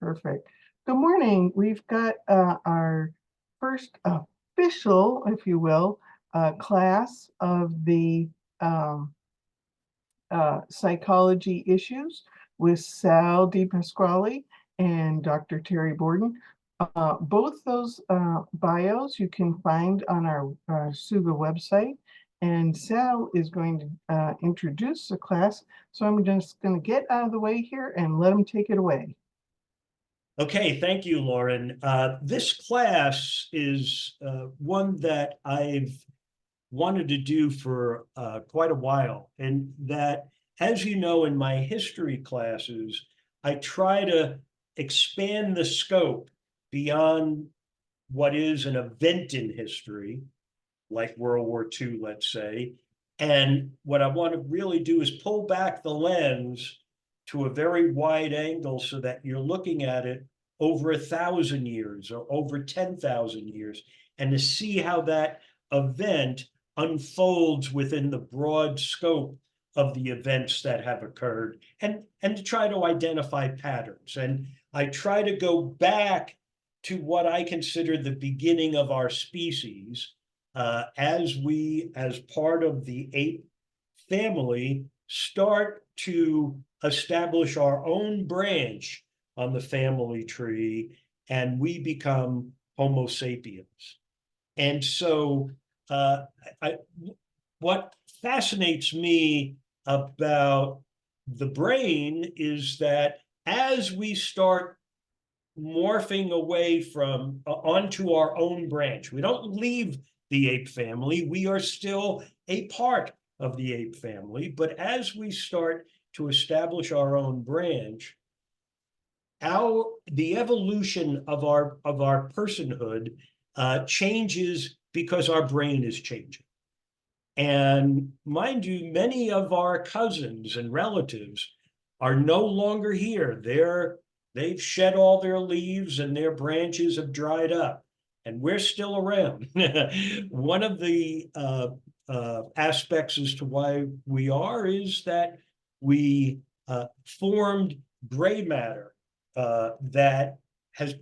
Perfect. Good morning. We've got our first official, if you will, class of the psychology issues with Sal DePasquale and Dr. Terry Bordan. Both those bios you can find on our SUGA website. And Sal is going to introduce the class. So I'm just going to get out of the way here and let him take it away. Okay, thank you, Lauren. This class is one that I've wanted to do for quite a while. And that, as you know, in my history classes, I try to expand the scope beyond what is an event in history, like World War II, let's say. And what I want to really do is pull back the lens to a very wide angle so that you're looking at it over 1,000 years or over 10,000 years, and to see how that event unfolds within the broad scope of the events that have occurred, and to try to identify patterns. And I try to go back to what I consider the beginning of our species, as we, as part of the ape family, start to establish our own branch on the family tree, and we become Homo sapiens. And so what fascinates me about the brain is that as we start morphing away from onto our own branch, we don't leave the ape family, we are still a part of the ape family, but as we start to establish our own branch, the evolution of our personhood changes because our brain is changing. And mind you, many of our cousins and relatives are no longer here. They've shed all their leaves and their branches have dried up, and we're still around. One of the aspects as to why we are is that we formed gray matter that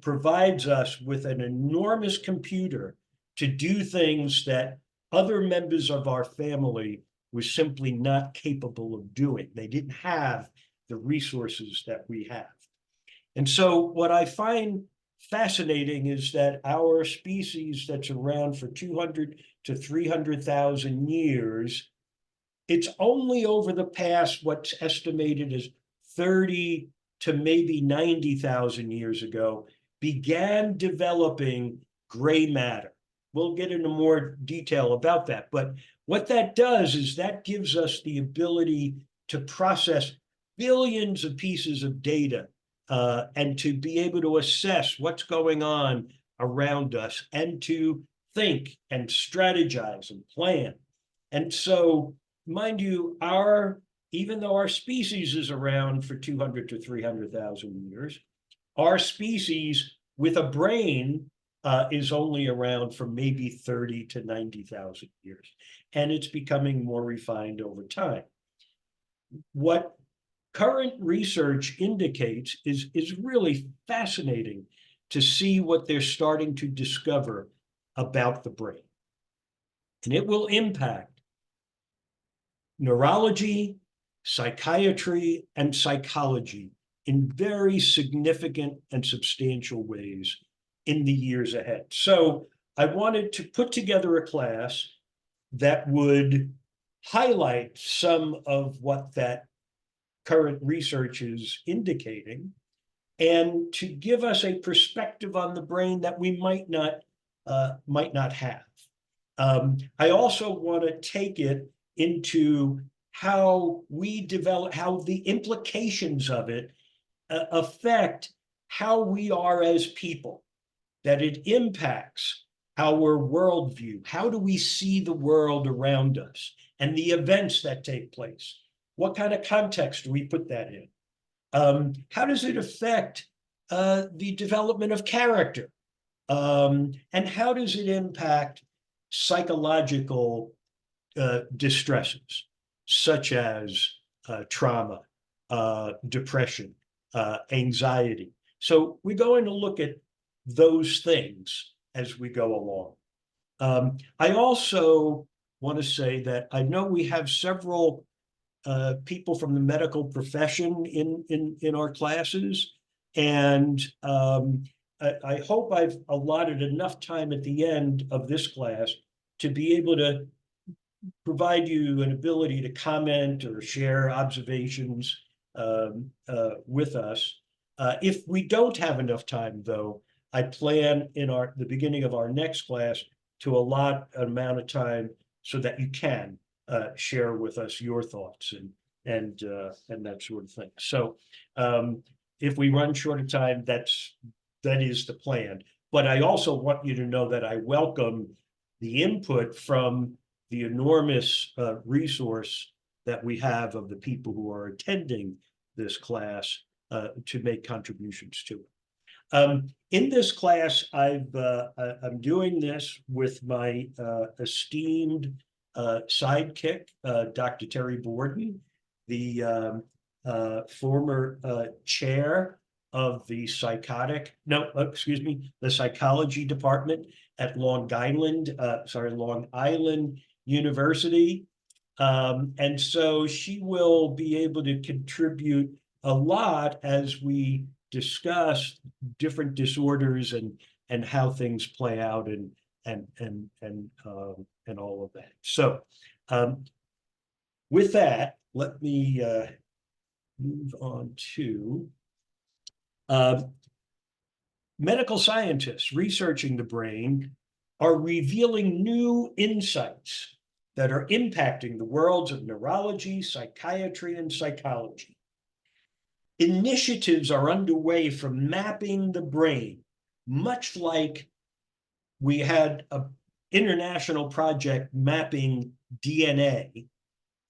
provides us with an enormous computer to do things that other members of our family were simply not capable of doing. They didn't have the resources that we have. And so what I find fascinating is that our species that's around for 200 to 300,000 years, it's only over the past what's estimated as 30 to maybe 90,000 years ago, began developing gray matter. We'll get into more detail about that. But what that does is that gives us the ability to process billions of pieces of data and to be able to assess what's going on around us and to think and strategize and plan. And so, mind you, even though our species is around for 200 to 300,000 years, our species with a brain is only around for maybe 30 to 90,000 years. And it's becoming more refined over time. What current research indicates is really fascinating to see what they're starting to discover about the brain. And it will impact neurology, psychiatry, and psychology in very significant and substantial ways in the years ahead. So I wanted to put together a class that would highlight some of what that current research is indicating, and to give us a perspective on the brain that we might not have. I also want to take it into how we develop, how the implications of it affect how we are as people, that it impacts our worldview. How do we see the world around us and the events that take place? What kind of context do we put that in? How does it affect the development of character? And how does it impact psychological distresses, such as trauma depression, anxiety. So we're going to look at those things as we go along. I also want to say that I know we have several people from the medical profession in our classes, and I hope I've allotted enough time at the end of this class to be able to provide you an ability to comment or share observations with us. If we don't have enough time, though, I plan in the beginning of our next class to allot an amount of time so that you can share with us your thoughts and that sort of thing. So if we run short of time, that is the plan. But I also want you to know that I welcome the input from the enormous resource that we have of the people who are attending this class to make contributions to it. In this class, I'm doing this with my esteemed sidekick, Dr. Terry Bordan, the former chair of the the psychology department at Long Island University. And so she will be able to contribute a lot as we discuss different disorders and how things play out and all of that. So with that, let me move on to medical scientists researching the brain are revealing new insights that are impacting the worlds of neurology, psychiatry, and psychology. Initiatives are underway for mapping the brain, much like we had an international project mapping DNA.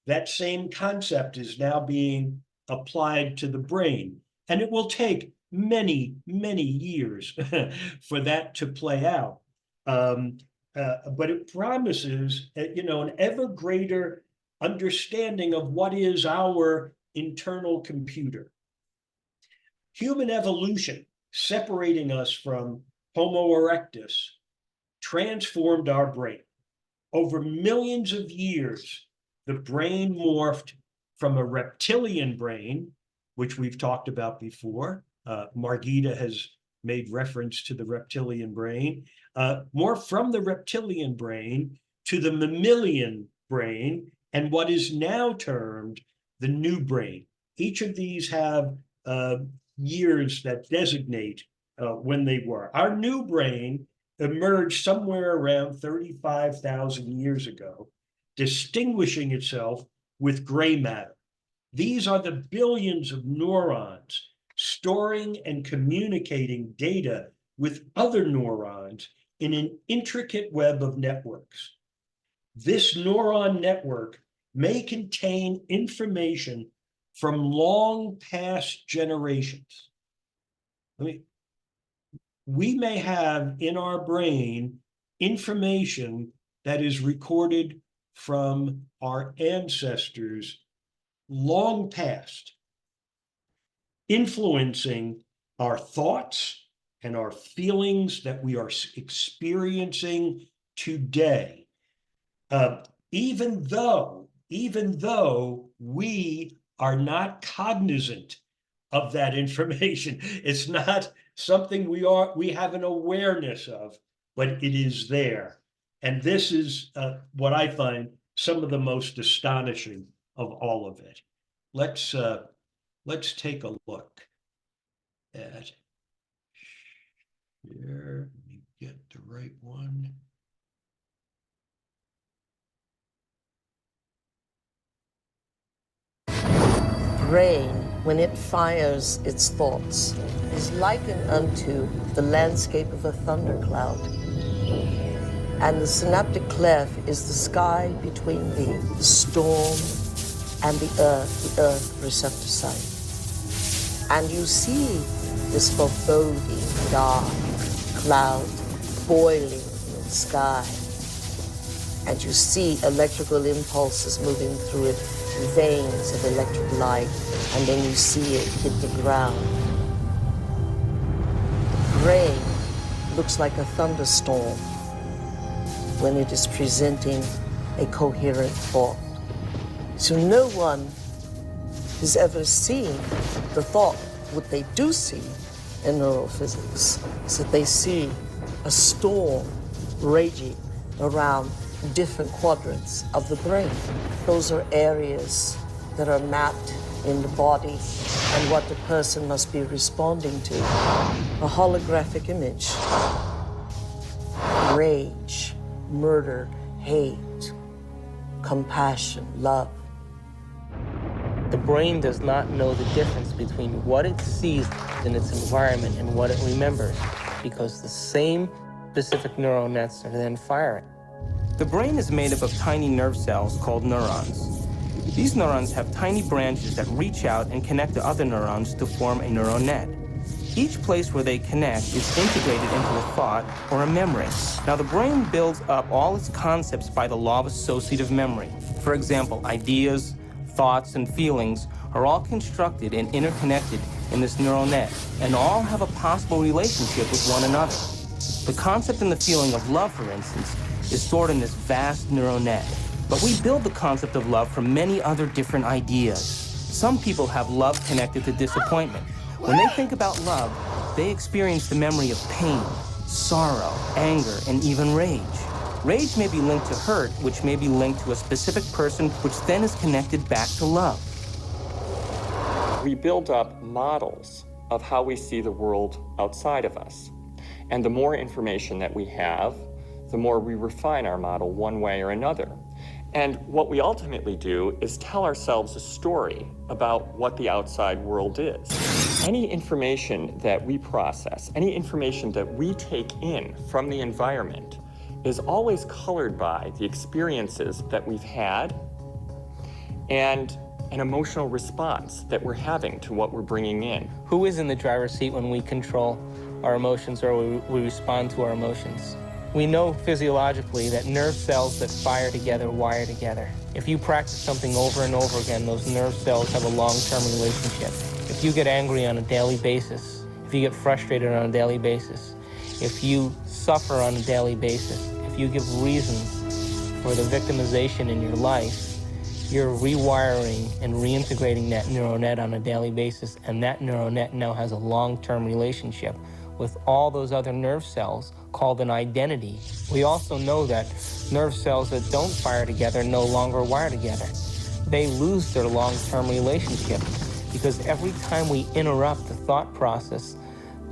That same concept is now being applied to the brain, and it will take many, many years for that to play out. But it promises, an ever greater understanding of what is our internal computer. Human evolution, separating us from Homo erectus, transformed our brain. Over millions of years, the brain morphed from a reptilian brain, which we've talked about before. Margita has made reference to the reptilian brain, more from the reptilian brain to the mammalian brain, and what is now termed the new brain. Each of these have years that designate when they were. Our new brain emerged somewhere around 35,000 years ago, distinguishing itself with gray matter. These are the billions of neurons storing and communicating data with other neurons in an intricate web of networks. This neuron network may contain information from long past generations. We may have in our brain information that is recorded from our ancestors long past, influencing our thoughts and our feelings that we are experiencing today. Even though we are not cognizant of that information, it's not something we have an awareness of, but it is there. And this is what I find some of the most astonishing of all of it. Let's take a look at here. Let me get the right one. Brain, when it fires its thoughts, is likened unto the landscape of a thundercloud. And the synaptic cleft is the sky between the storm and the earth receptor site. And you see this foreboding dark cloud boiling in the sky. And you see electrical impulses moving through it veins of electric light, and then you see it hit the ground. The brain looks like a thunderstorm when it is presenting a coherent thought. So no one has ever seen the thought. What they do see in neurophysics is that they see a storm raging around different quadrants of the brain. Those are areas that are mapped in the body and what the person must be responding to. A holographic image. Rage, murder, hate, compassion, love. The brain does not know the difference between what it sees in its environment and what it remembers, because the same specific neural nets are then firing. The brain is made up of tiny nerve cells called neurons. These neurons have tiny branches that reach out and connect to other neurons to form a neural net. Each place where they connect is integrated into a thought or a memory. Now, the brain builds up all its concepts by the law of associative memory. For example, ideas, thoughts, and feelings are all constructed and interconnected in this neural net, and all have a possible relationship with one another. The concept and the feeling of love, for instance, is stored in this vast neural net. But we build the concept of love from many other different ideas. Some people have love connected to disappointment. When they think about love, they experience the memory of pain, sorrow, anger, and even rage. Rage may be linked to hurt, which may be linked to a specific person, which then is connected back to love. We build up models of how we see the world outside of us. And the more information that we have, the more we refine our model one way or another. And what we ultimately do is tell ourselves a story about what the outside world is. Any information that we process, any information that we take in from the environment is always colored by the experiences that we've had and an emotional response that we're having to what we're bringing in. Who is in the driver's seat when we control our emotions or we respond to our emotions? We know physiologically that nerve cells that fire together wire together. If you practice something over and over again, those nerve cells have a long-term relationship. If you get angry on a daily basis, if you get frustrated on a daily basis, if you suffer on a daily basis, if you give reasons for the victimization in your life, you're rewiring and reintegrating that neural net on a daily basis, and that neural net now has a long-term relationship with all those other nerve cells called an identity. We also know that nerve cells that don't fire together no longer wire together. They lose their long-term relationship because every time we interrupt the thought process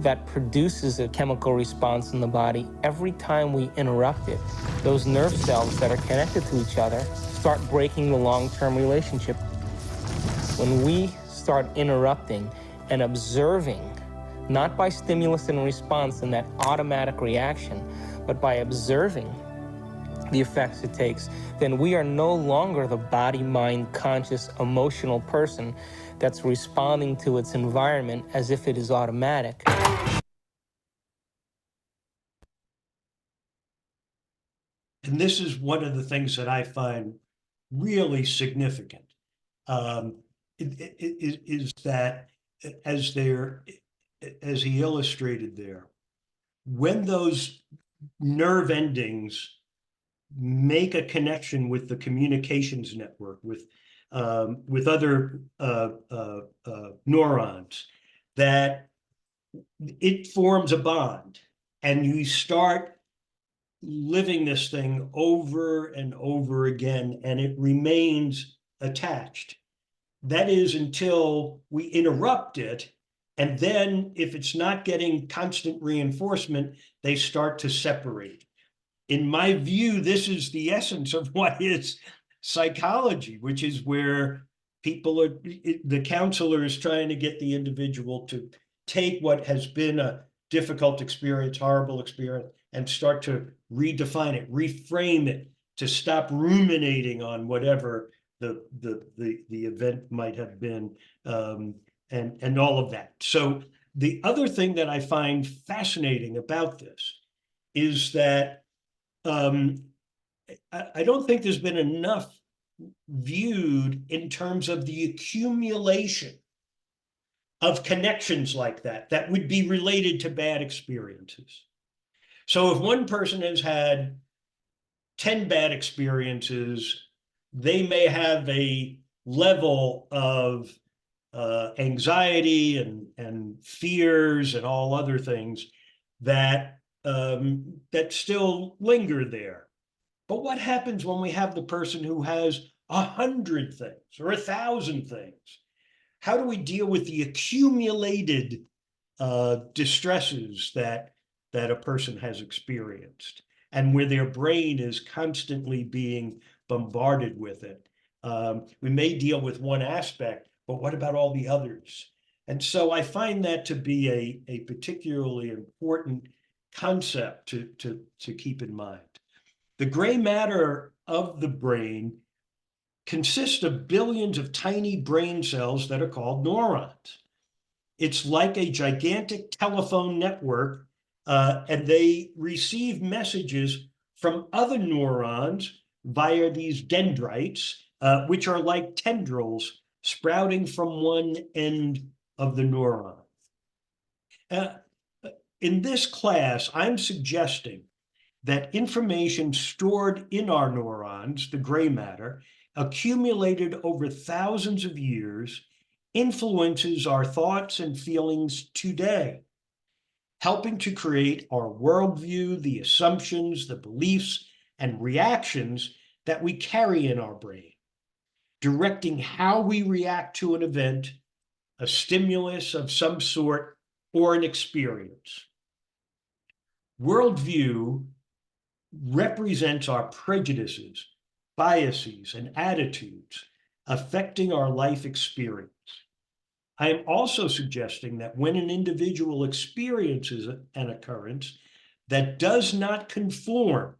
that produces a chemical response in the body, every time we interrupt it, those nerve cells that are connected to each other start breaking the long-term relationship. When we start interrupting and observing, not by stimulus and response and that automatic reaction, but by observing the effects it takes, then we are no longer the body, mind, conscious, emotional person that's responding to its environment as if it is automatic. And this is one of the things that I find really significant, is that as he illustrated there, when those nerve endings make a connection with the communications network, with other neurons, that it forms a bond, and you start living this thing over and over again, and it remains attached. That is until we interrupt it. And then if it's not getting constant reinforcement, they start to separate. In my view, this is the essence of what is psychology, which is where the counselor is trying to get the individual to take what has been a difficult experience, horrible experience, and start to redefine it, reframe it, to stop ruminating on whatever the event might have been, and all of that. So the other thing that I find fascinating about this is that I don't think there's been enough viewed in terms of the accumulation of connections like that would be related to bad experiences. So if one person has had 10 bad experiences, they may have a level of anxiety and fears and all other things that that still linger there. But what happens when we have the person who has 100 things or 1,000 things? How do we deal with the accumulated distresses that a person has experienced, and where their brain is constantly being bombarded with it? We may deal with one aspect, but what about all the others? And so I find that to be a particularly important concept to keep in mind. The gray matter of the brain consists of billions of tiny brain cells that are called neurons. It's like a gigantic telephone network, and they receive messages from other neurons via these dendrites, which are like tendrils sprouting from one end of the neuron. In this class, I'm suggesting that information stored in our neurons, the gray matter, accumulated over thousands of years, influences our thoughts and feelings today, helping to create our worldview, the assumptions, the beliefs, and reactions that we carry in our brain, directing how we react to an event, a stimulus of some sort, or an experience. Worldview represents our prejudices, biases, and attitudes affecting our life experience. I am also suggesting that when an individual experiences an occurrence that does not conform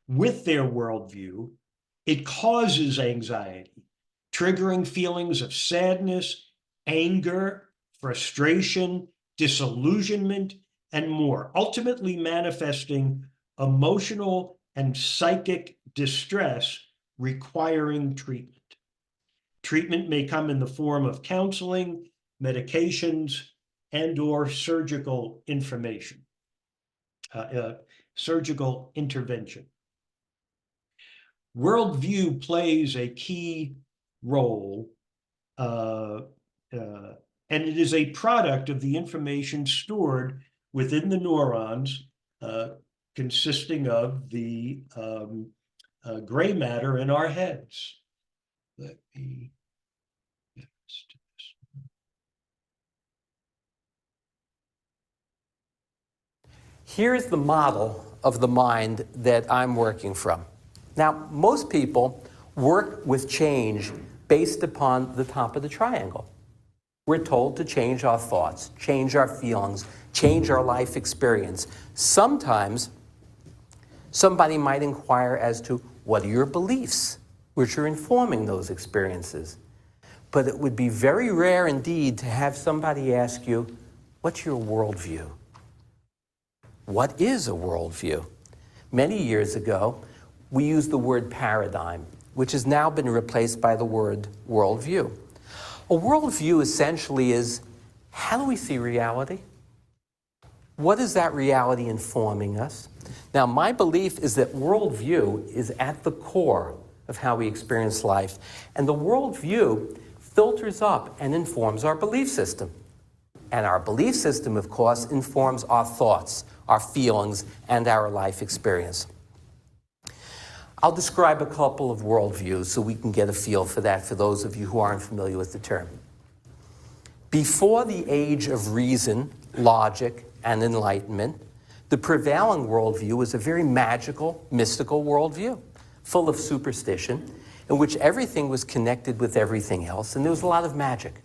with their worldview, it causes anxiety, triggering feelings of sadness, anger, frustration, disillusionment, and more, ultimately manifesting emotional and psychic distress requiring treatment. Treatment may come in the form of counseling, medications, and/or surgical surgical intervention. Worldview plays a key role, and it is a product of the information stored within the neurons, consisting of the gray matter in our heads. Let me get this to this. Here's the model of the mind that I'm working from. Now, most people work with change based upon the top of the triangle. We're told to change our thoughts, change our feelings, change our life experience. Sometimes somebody might inquire as to what are your beliefs, which are informing those experiences. But it would be very rare indeed to have somebody ask you, what's your worldview? What is a worldview? Many years ago, we used the word paradigm, which has now been replaced by the word worldview. A worldview essentially is, how do we see reality? What is that reality informing us? Now, my belief is that worldview is at the core of how we experience life. And the worldview filters up and informs our belief system. And our belief system, of course, informs our thoughts, our feelings, and our life experience. I'll describe a couple of worldviews so we can get a feel for that for those of you who aren't familiar with the term. Before the age of reason, logic, and enlightenment, the prevailing worldview was a very magical, mystical worldview, full of superstition, in which everything was connected with everything else, and there was a lot of magic.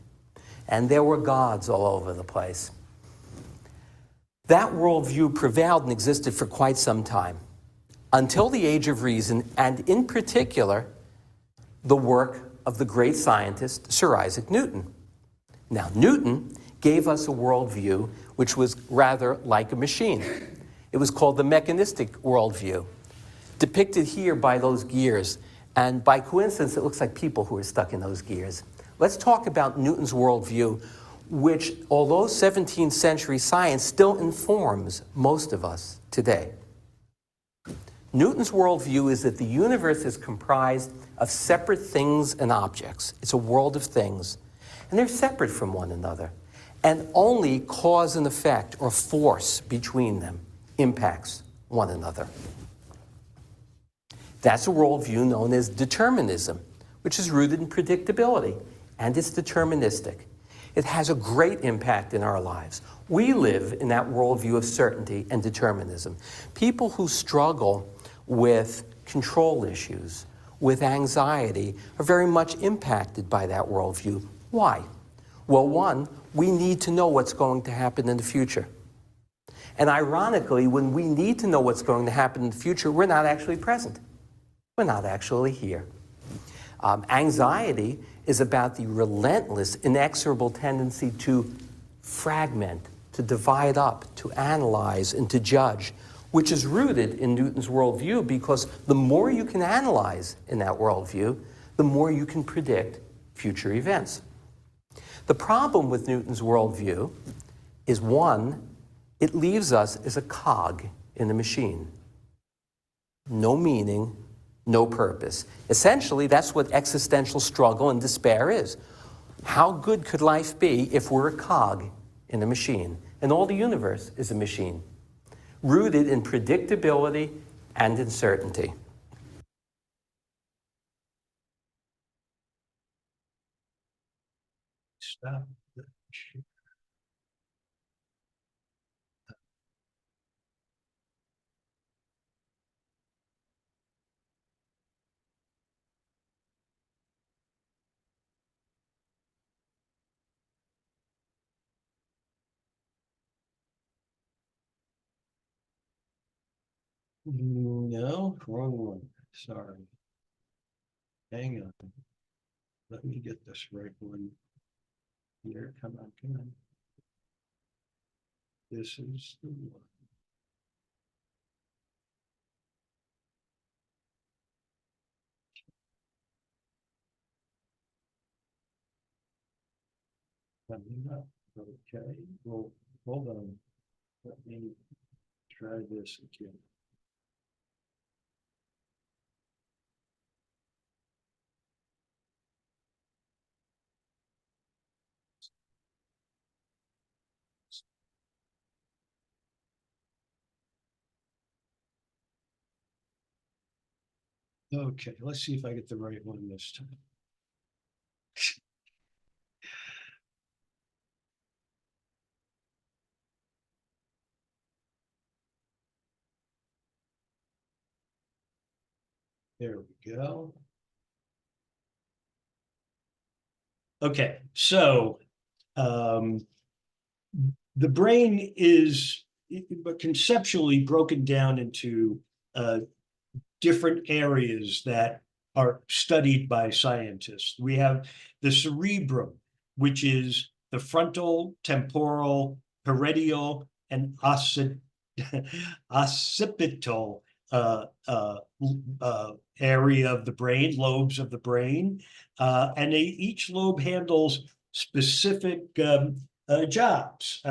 And there were gods all over the place. That worldview prevailed and existed for quite some time, until the age of reason, and in particular, the work of the great scientist, Sir Isaac Newton. Now, Newton gave us a worldview which was rather like a machine. It was called the mechanistic worldview, depicted here by those gears. And by coincidence, it looks like people who are stuck in those gears. Let's talk about Newton's worldview, which, although 17th century science, still informs most of us today. Newton's worldview is that the universe is comprised of separate things and objects. It's a world of things, and they're separate from one another. And only cause and effect, or force between them, impacts one another. That's a worldview known as determinism, which is rooted in predictability, and it's deterministic. It has a great impact in our lives. We live in that worldview of certainty and determinism. People who struggle with control issues, with anxiety, are very much impacted by that worldview. Why? Well, one, we need to know what's going to happen in the future. And ironically, when we need to know what's going to happen in the future, we're not actually present. We're not actually here. Anxiety is about the relentless, inexorable tendency to fragment, to divide up, to analyze, and to judge, which is rooted in Newton's worldview, because the more you can analyze in that worldview, the more you can predict future events. The problem with Newton's worldview is, one, it leaves us as a cog in the machine. No meaning, no purpose. Essentially, that's what existential struggle and despair is. How good could life be if we're a cog in a machine, and all the universe is a machine, rooted in predictability and uncertainty? Stop the shit. No, wrong one. Sorry. Hang on. Let me get this right one. Here, come on, come on. This is the one. Coming up. Okay, well, hold on. Let me try this again. Okay, let's see if I get the right one this time. There we go. Okay, so the brain is conceptually broken down into different areas that are studied by scientists. We have the cerebrum, which is the frontal, temporal, parietal, and occipital area of the brain, lobes of the brain, and each lobe handles specific jobs.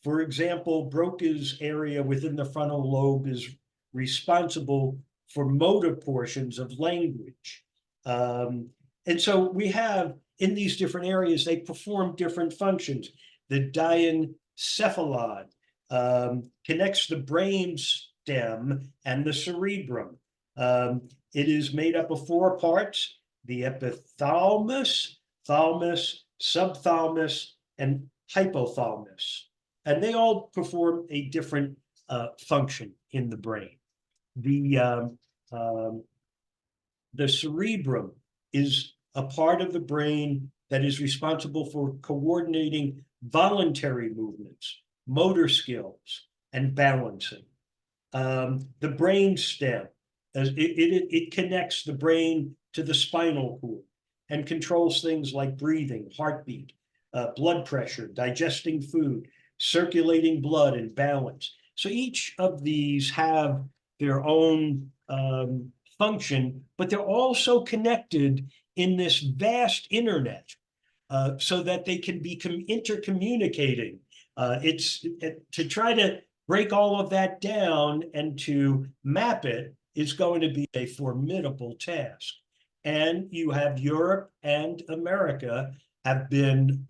For example, Broca's area within the frontal lobe is responsible for motor portions of language. And so we have, in these different areas, they perform different functions. The diencephalon connects the brain stem and the cerebrum. It is made up of 4 parts: the epithalamus, thalamus, subthalamus, and hypothalamus. And they all perform a different function in the brain. The cerebrum is a part of the brain that is responsible for coordinating voluntary movements, motor skills, and balancing. The brain stem, it connects the brain to the spinal cord and controls things like breathing, heartbeat, blood pressure, digesting food, circulating blood, and balance. So each of these have their own function, but they're also connected in this vast internet so that they can be intercommunicating. To try to break all of that down and to map it is going to be a formidable task. And you have Europe and America have been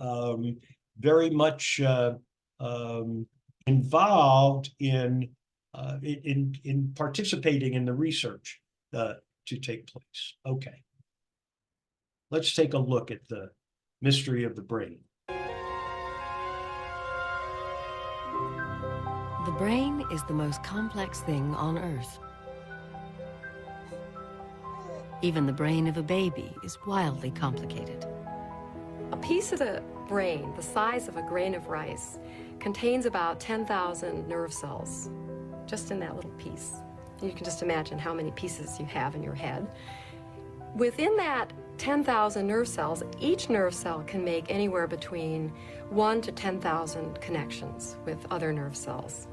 very much involved in participating in the research to take place. Okay. Let's take a look at the mystery of the brain. The brain is the most complex thing on Earth. Even the brain of a baby is wildly complicated. A piece of the brain, the size of a grain of rice, contains about 10,000 nerve cells, just in that little piece. You can just imagine how many pieces you have in your head. Within that 10,000 nerve cells, each nerve cell can make anywhere between 1 to 10,000 connections with other nerve cells.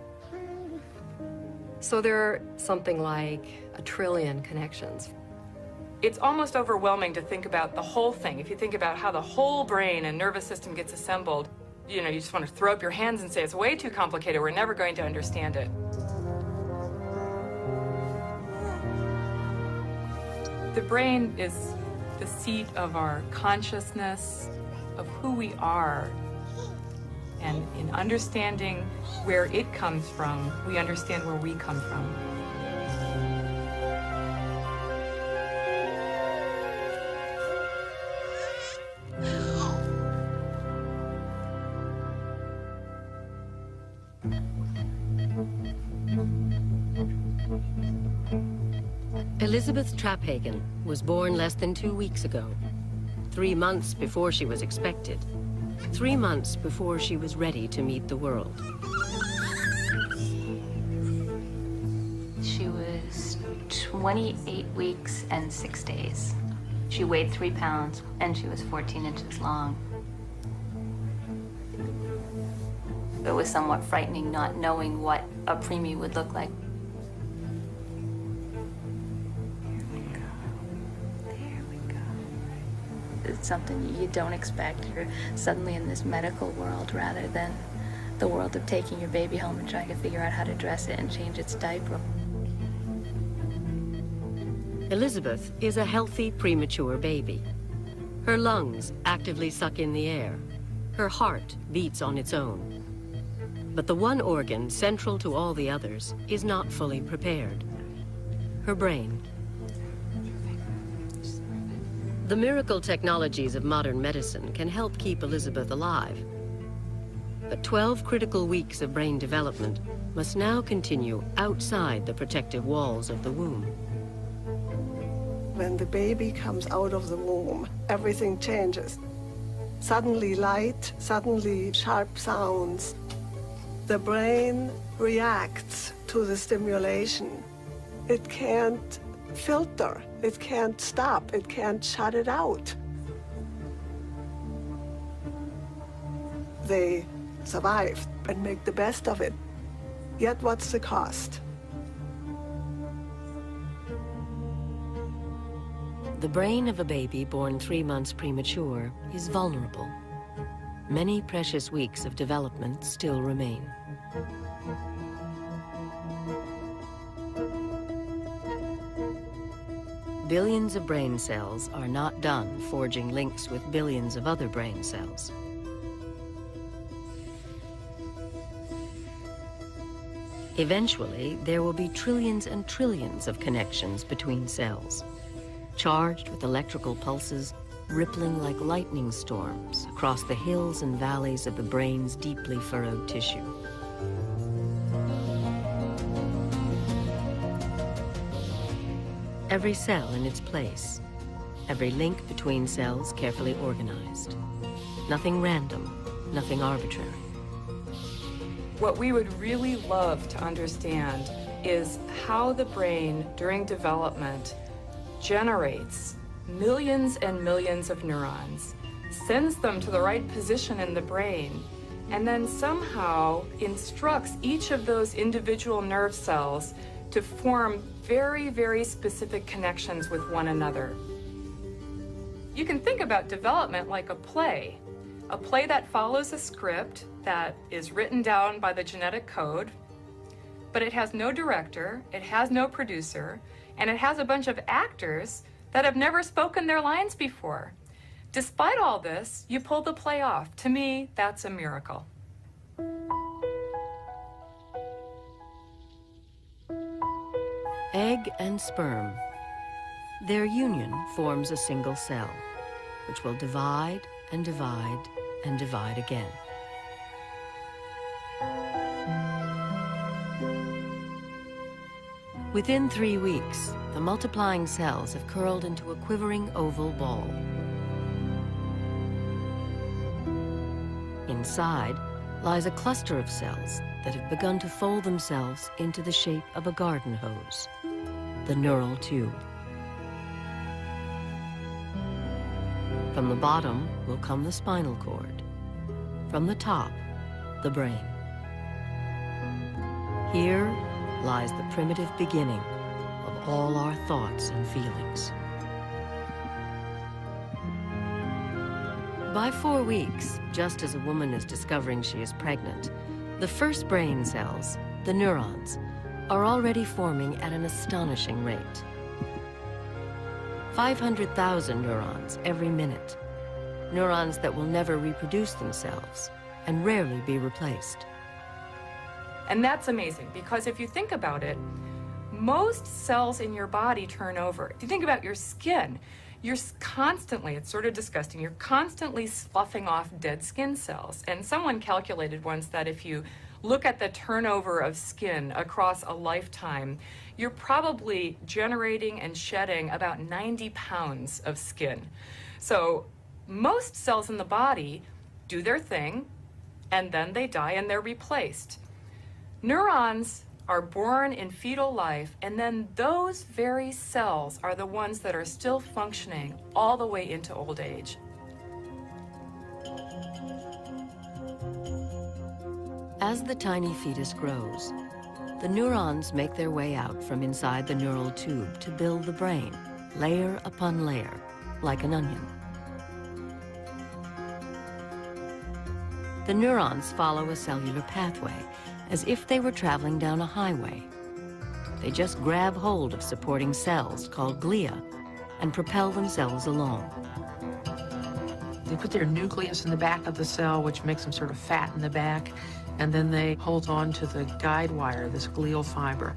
So there are something like 1 trillion connections. It's almost overwhelming to think about the whole thing. If you think about how the whole brain and nervous system gets assembled, you know, you just want to throw up your hands and say it's way too complicated. We're never going to understand it. The brain is the seat of our consciousness, of who we are. And in understanding where it comes from, we understand where we come from. Elizabeth Traphagen was born less than 2 weeks ago, 3 months before she was expected, 3 months before she was ready to meet the world. She was 28 weeks and 6 days. She weighed 3 pounds and she was 14 inches long. It was somewhat frightening not knowing what a preemie would look like. It's something you don't expect. You're suddenly in this medical world rather than the world of taking your baby home and trying to figure out how to dress it and change its diaper. Elizabeth is a healthy, premature baby. Her lungs actively suck in the air. Her heart beats on its own. But the one organ central to all the others is not fully prepared: her brain. The miracle technologies of modern medicine can help keep Elizabeth alive. But 12 critical weeks of brain development must now continue outside the protective walls of the womb. When the baby comes out of the womb, everything changes. Suddenly light, suddenly sharp sounds. The brain reacts to the stimulation. It can't filter. It can't stop. It can't shut it out. They survive and make the best of it. Yet what's the cost? The brain of a baby born 3 months premature is vulnerable. Many precious weeks of development still remain. Billions of brain cells are not done forging links with billions of other brain cells. Eventually, there will be trillions and trillions of connections between cells, charged with electrical pulses rippling like lightning storms across the hills and valleys of the brain's deeply furrowed tissue. Every cell in its place, every link between cells carefully organized. Nothing random, nothing arbitrary. What we would really love to understand is how the brain, during development, generates millions and millions of neurons, sends them to the right position in the brain, and then somehow instructs each of those individual nerve cells to form very, very specific connections with one another. You can think about development like a play that follows a script that is written down by the genetic code, but it has no director, it has no producer, and it has a bunch of actors that have never spoken their lines before. Despite all this, you pull the play off. To me, that's a miracle. Egg and sperm. Their union forms a single cell, which will divide and divide and divide again. Within 3 weeks, the multiplying cells have curled into a quivering oval ball. Inside lies a cluster of cells that have begun to fold themselves into the shape of a garden hose, the neural tube. From the bottom will come the spinal cord. From the top, the brain. Here lies the primitive beginning of all our thoughts and feelings. By 4 weeks, just as a woman is discovering she is pregnant, the first brain cells, the neurons, are already forming at an astonishing rate. 500,000 neurons every minute. Neurons that will never reproduce themselves and rarely be replaced. And that's amazing, because if you think about it, most cells in your body turn over. If you think about your skin, you're constantly, it's sort of disgusting, you're constantly sloughing off dead skin cells. And someone calculated once that if you look at the turnover of skin across a lifetime, you're probably generating and shedding about 90 pounds of skin. So most cells in the body do their thing, and then they die and they're replaced. Neurons are born in fetal life, and then those very cells are the ones that are still functioning all the way into old age. As the tiny fetus grows, the neurons make their way out from inside the neural tube to build the brain, layer upon layer, like an onion. The neurons follow a cellular pathway, as if they were traveling down a highway. They just grab hold of supporting cells called glia and propel themselves along. They put their nucleus in the back of the cell, which makes them sort of fat in the back, and then they hold on to the guide wire, this glial fiber.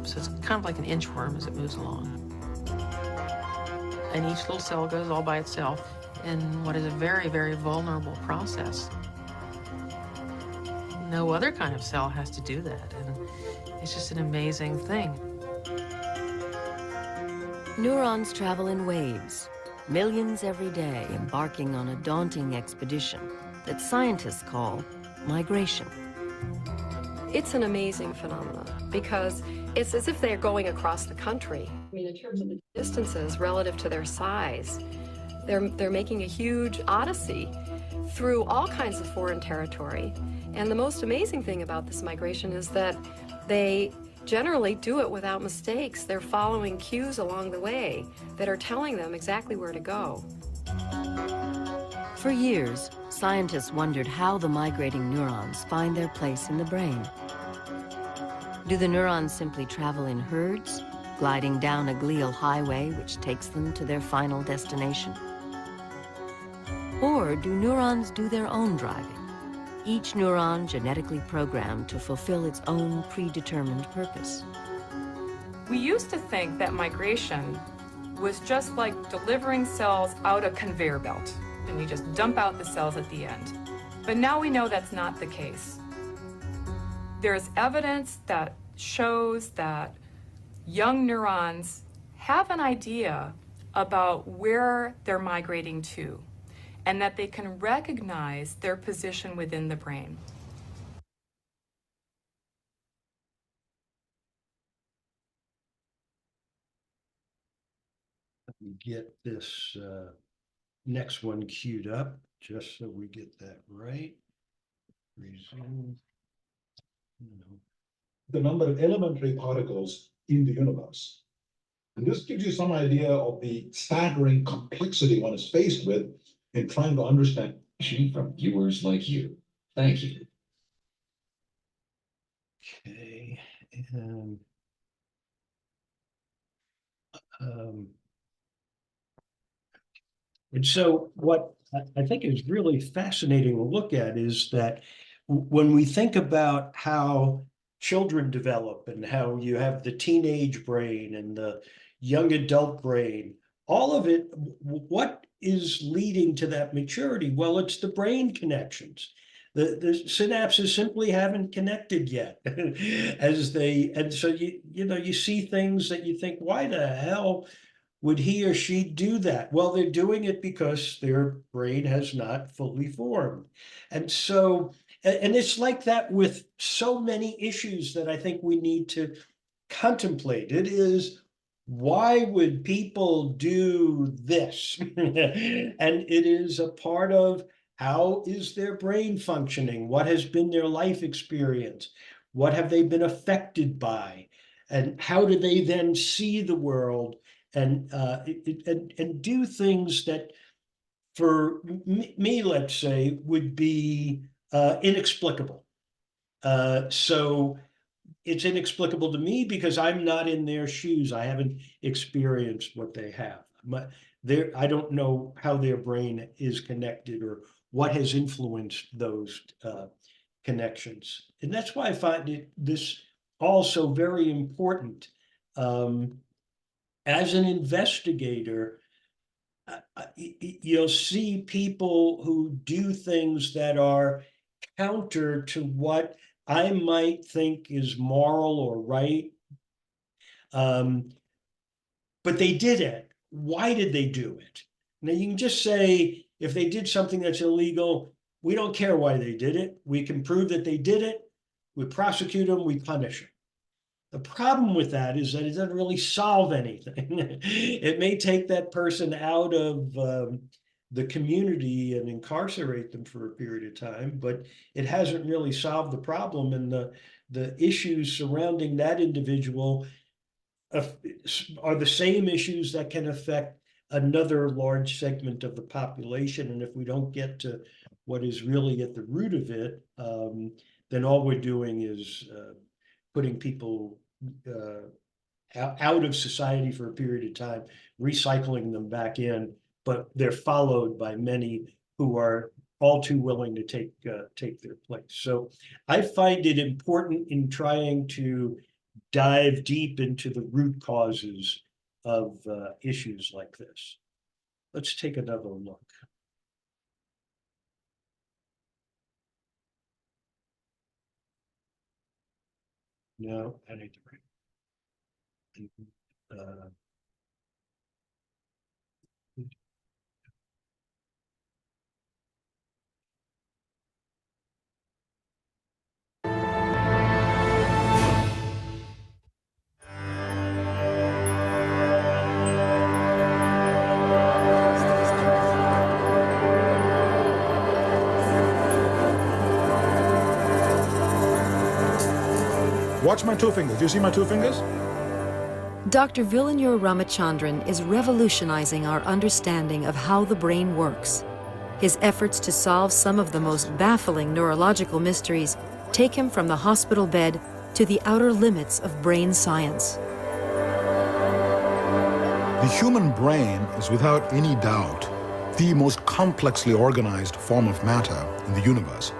So it's kind of like an inchworm as it moves along. And each little cell goes all by itself in what is a very, very vulnerable process. No other kind of cell has to do that, and it's just an amazing thing. Neurons travel in waves, millions every day, embarking on a daunting expedition that scientists call migration. It's an amazing phenomenon because it's as if they're going across the country. I mean, in terms of the distances relative to their size, they're making a huge odyssey through all kinds of foreign territory. And the most amazing thing about this migration is that they generally do it without mistakes. They're following cues along the way that are telling them exactly where to go. For years, scientists wondered how the migrating neurons find their place in the brain. Do the neurons simply travel in herds, gliding down a glial highway which takes them to their final destination? Or do neurons do their own driving, each neuron genetically programmed to fulfill its own predetermined purpose? We used to think that migration was just like delivering cells out a conveyor belt, and you just dump out the cells at the end. But now we know that's not the case. There's evidence that shows that young neurons have an idea about where they're migrating to, and that they can recognize their position within the brain. Let me get this next one queued up, just so we get that right. Resume. No. the number of elementary particles in the universe. And this gives you some idea of the staggering complexity one is faced with in trying to understand. From viewers like you. Thank you. Okay. And, and so what I think is really fascinating to look at is that when we think about how children develop and how you have the teenage brain and the young adult brain, all of it, what is leading to that maturity? Well, it's the brain connections. The synapses simply haven't connected yet and so you see things that you think, why the hell would he or she do that? Well, they're doing it because their brain has not fully formed. And so, and it's like that with so many issues that I think we need to contemplate. It is, why would people do this? And it is a part of, how is their brain functioning? What has been their life experience? What have they been affected by? And how do they then see the world and do things that, for me, let's say, would be inexplicable. So it's inexplicable to me because I'm not in their shoes. I haven't experienced what they have. I don't know how their brain is connected or what has influenced those connections. And that's why I find this also very important. As an investigator, you'll see people who do things that are counter to what I might think is moral or right. But they did it. Why did they do it? Now, you can just say, if they did something that's illegal, we don't care why they did it. We can prove that they did it. We prosecute them, we punish them. The problem with that is that it doesn't really solve anything. It may take that person out of the community and incarcerate them for a period of time, but it hasn't really solved the problem, and the issues surrounding that individual are the same issues that can affect another large segment of the population. And if we don't get to what is really at the root of it, then all we're doing is putting people out of society for a period of time, recycling them back in, but they're followed by many who are all too willing to take their place. So I find it important in trying to dive deep into the root causes of issues like this. Let's take another look. No, I need to read. Watch my two fingers. Do you see my two fingers? Dr. Vilanur Ramachandran is revolutionizing our understanding of how the brain works. His efforts to solve some of the most baffling neurological mysteries take him from the hospital bed to the outer limits of brain science. The human brain is without any doubt the most complexly organized form of matter in the universe.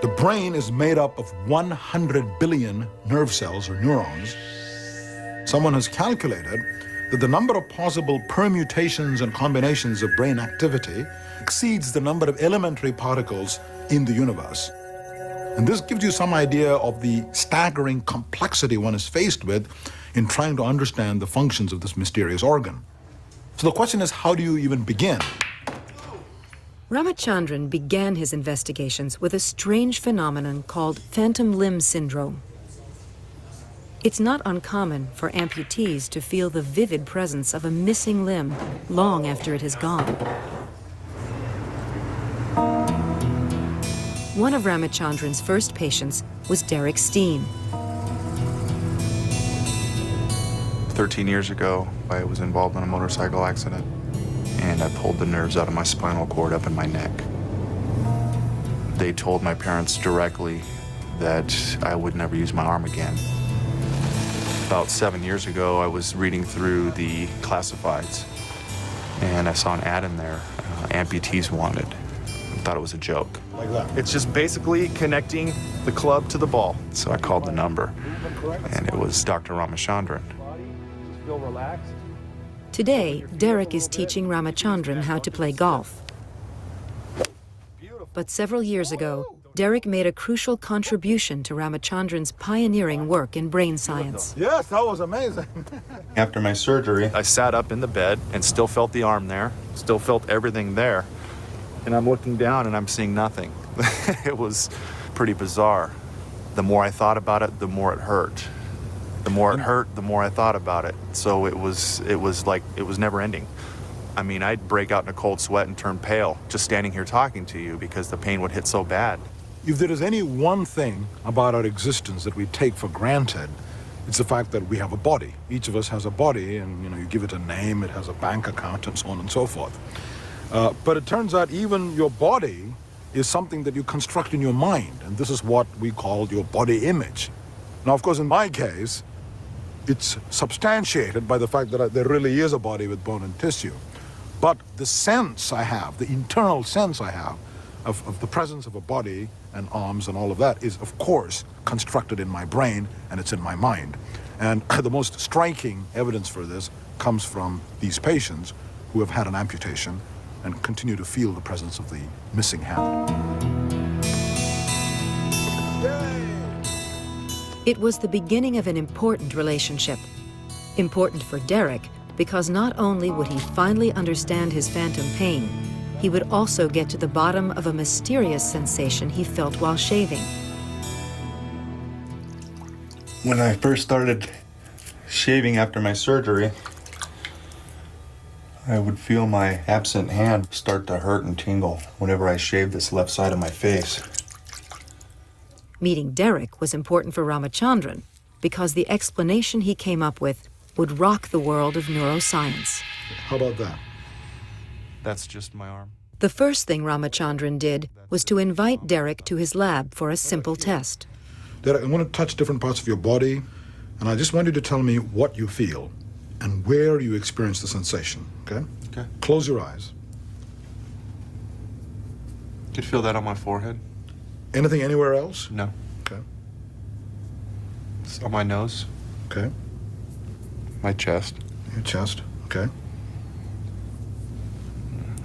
The brain is made up of 100 billion nerve cells or neurons. Someone has calculated that the number of possible permutations and combinations of brain activity exceeds the number of elementary particles in the universe. And this gives you some idea of the staggering complexity one is faced with in trying to understand the functions of this mysterious organ. So the question is, how do you even begin? Ramachandran began his investigations with a strange phenomenon called phantom limb syndrome. It's not uncommon for amputees to feel the vivid presence of a missing limb long after it has gone. One of Ramachandran's first patients was Derek Steen. 13 years ago, I was involved in a motorcycle accident, and I pulled the nerves out of my spinal cord up in my neck. They told my parents directly that I would never use my arm again. About 7 years ago, I was reading through the classifieds, and I saw an ad in there, amputees wanted. I thought it was a joke. Like that. It's just basically connecting the club to the ball. So I called the number, and it was Dr. Ramachandran. Feel relaxed. Today, Derek is teaching Ramachandran how to play golf. But several years ago, Derek made a crucial contribution to Ramachandran's pioneering work in brain science. Yes, that was amazing. After my surgery, I sat up in the bed and still felt the arm there, still felt everything there. And I'm looking down and I'm seeing nothing. It was pretty bizarre. The more I thought about it, the more it hurt. The more it hurt, the more I thought about it. So it was like, it was never ending. I mean, I'd break out in a cold sweat and turn pale just standing here talking to you because the pain would hit so bad. If there is any one thing about our existence that we take for granted, it's the fact that we have a body. Each of us has a body, and you give it a name, it has a bank account, and so on and so forth. But it turns out even your body is something that you construct in your mind, and this is what we call your body image. Now, of course, in my case, it's substantiated by the fact that there really is a body with bone and tissue. But the sense I have, the internal sense I have of the presence of a body and arms and all of that is, of course, constructed in my brain, and it's in my mind. And the most striking evidence for this comes from these patients who have had an amputation and continue to feel the presence of the missing hand. It was the beginning of an important relationship. Important for Derek because not only would he finally understand his phantom pain, he would also get to the bottom of a mysterious sensation he felt while shaving. When I first started shaving after my surgery, I would feel my absent hand start to hurt and tingle whenever I shaved this left side of my face. Meeting Derek was important for Ramachandran because the explanation he came up with would rock the world of neuroscience. How about that? That's just my arm. The first thing Ramachandran did was to invite Derek to his lab for a simple test. Derek, I want to touch different parts of your body, and I just want you to tell me what you feel and where you experience the sensation, okay? Okay. Close your eyes. Could feel that on my forehead. Anything anywhere else? No. Okay. It's on my nose. Okay. My chest. Your chest, okay.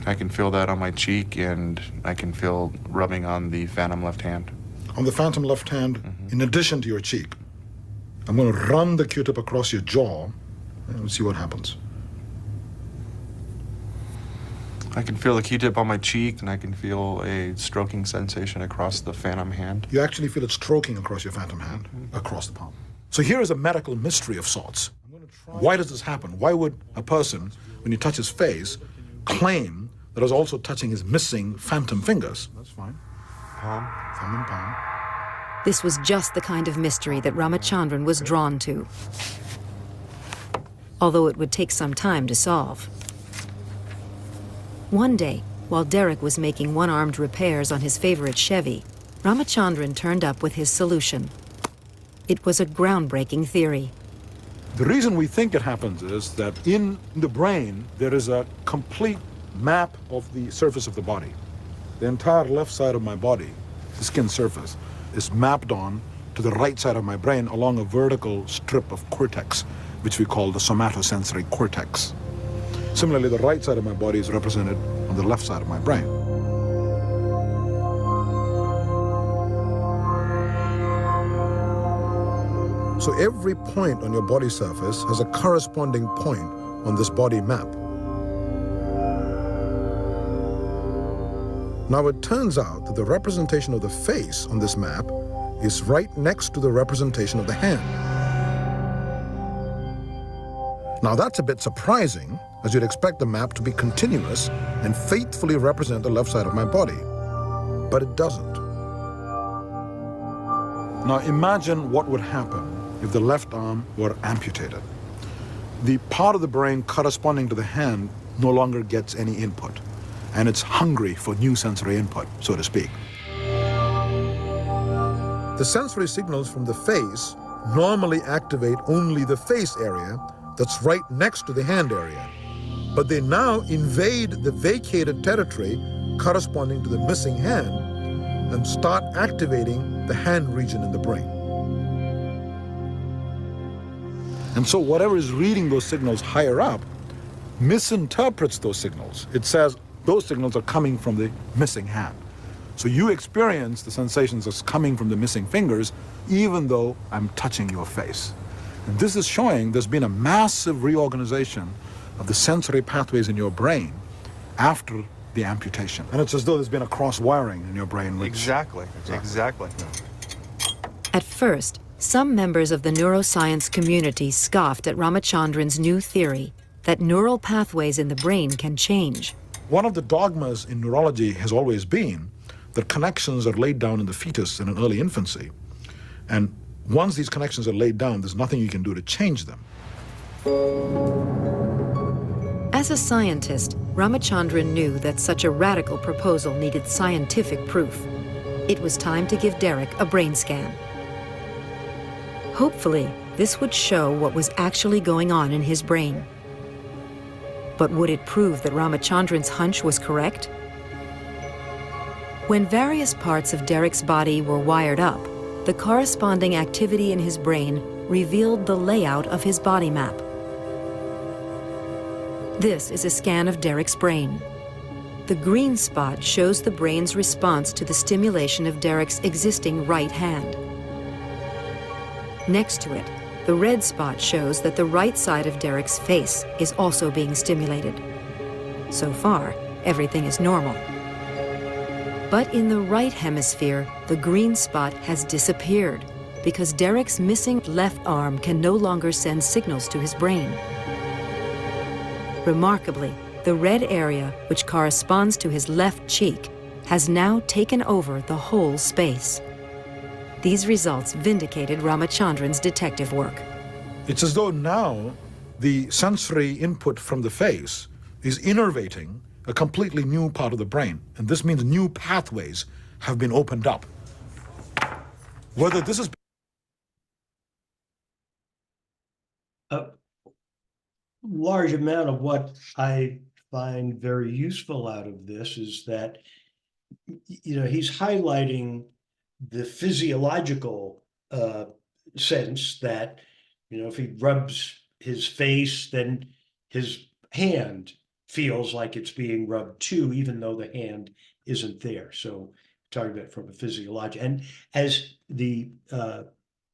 I can feel that on my cheek, and I can feel rubbing on the phantom left hand. On the phantom left hand, in addition to your cheek. I'm going to run the Q-tip across your jaw, and we'll see what happens. I can feel the Q-tip on my cheek, and I can feel a stroking sensation across the phantom hand. You actually feel it stroking across your phantom hand, across the palm. So here is a medical mystery of sorts. Why does this happen? Why would a person, when you touch his face, claim that is also touching his missing phantom fingers? That's fine. Palm, thumb and palm. This was just the kind of mystery that Ramachandran was drawn to, although it would take some time to solve. One day, while Derek was making one-armed repairs on his favorite Chevy, Ramachandran turned up with his solution. It was a groundbreaking theory. The reason we think it happens is that in the brain, there is a complete map of the surface of the body. The entire left side of my body, the skin surface, is mapped on to the right side of my brain along a vertical strip of cortex, which we call the somatosensory cortex. Similarly, the right side of my body is represented on the left side of my brain. So every point on your body surface has a corresponding point on this body map. Now it turns out that the representation of the face on this map is right next to the representation of the hand. Now that's a bit surprising, as you'd expect the map to be continuous and faithfully represent the left side of my body, but it doesn't. Now imagine what would happen if the left arm were amputated. The part of the brain corresponding to the hand no longer gets any input, and it's hungry for new sensory input, so to speak. The sensory signals from the face normally activate only the face area that's right next to the hand area, but they now invade the vacated territory corresponding to the missing hand and start activating the hand region in the brain. And so whatever is reading those signals higher up misinterprets those signals. It says those signals are coming from the missing hand. So you experience the sensations as coming from the missing fingers, even though I'm touching your face. And this is showing there's been a massive reorganization of the sensory pathways in your brain after the amputation. And it's as though there's been a cross-wiring in your brain. Exactly. At first, some members of the neuroscience community scoffed at Ramachandran's new theory that neural pathways in the brain can change. One of the dogmas in neurology has always been that connections are laid down in the fetus in an early infancy. And once these connections are laid down, there's nothing you can do to change them. As a scientist, Ramachandran knew that such a radical proposal needed scientific proof. It was time to give Derek a brain scan. Hopefully, this would show what was actually going on in his brain. But would it prove that Ramachandran's hunch was correct? When various parts of Derek's body were wired up, the corresponding activity in his brain revealed the layout of his body map. This is a scan of Derek's brain. The green spot shows the brain's response to the stimulation of Derek's existing right hand. Next to it, the red spot shows that the right side of Derek's face is also being stimulated. So far, everything is normal. But in the right hemisphere, the green spot has disappeared because Derek's missing left arm can no longer send signals to his brain. Remarkably, the red area, which corresponds to his left cheek, has now taken over the whole space. These results vindicated Ramachandran's detective work. It's as though now the sensory input from the face is innervating a completely new part of the brain. And this means new pathways have been opened up. Whether this is a large amount of what I find very useful out of this is that, he's highlighting the physiological sense that, if he rubs his face, then his hand feels like it's being rubbed too, even though the hand isn't there. So talking about from a physiological, and as the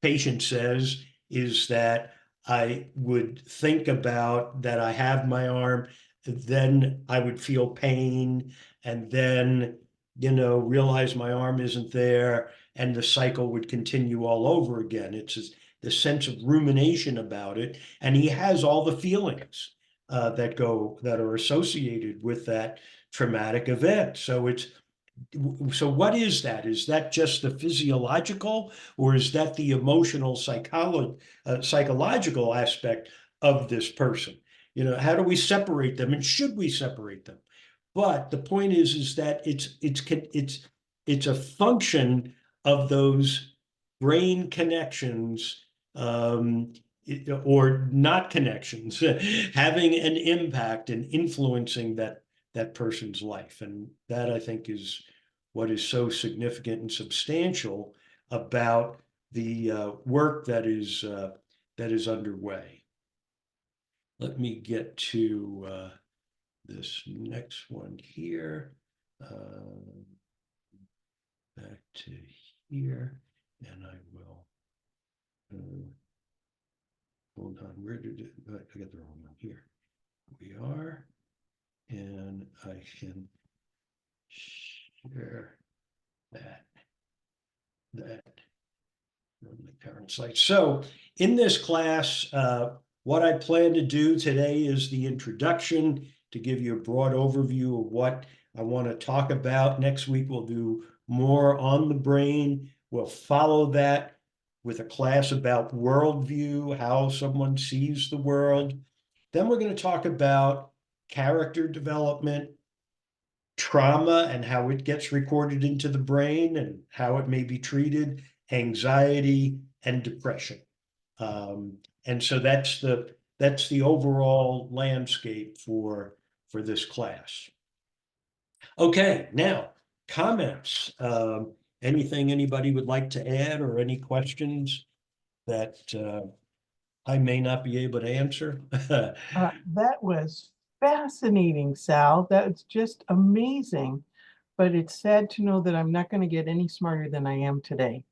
patient says, is that I would think about that I have my arm, then I would feel pain, and then, realize my arm isn't there, and the cycle would continue all over again. It's the sense of rumination about it, and he has all the feelings that are associated with that traumatic event. So what is that? Is that just the physiological, or is that the emotional psychological aspect of this person? How do we separate them, and should we separate them? But the point is that it's a function of those brain connections, or not connections, having an impact and influencing that person's life. And that, I think, is what is so significant and substantial about the work that is underway. Let me get to this next one here. Back to here, and I will hold on. Where did it? I got the wrong one here. We are, and I can share that from the current site. So in this class, what I plan to do today is the introduction, to give you a broad overview of what I want to talk about. Next week, we'll do more on the brain. We'll follow that with a class about worldview, how someone sees the world. Then we're going to talk about character development, trauma and how it gets recorded into the brain and how it may be treated, anxiety, and depression. And so that's the overall landscape for this class. Okay, now comments. Anything anybody would like to add, or any questions that I may not be able to answer? That was fascinating, Sal. That's just amazing. But it's sad to know that I'm not going to get any smarter than I am today.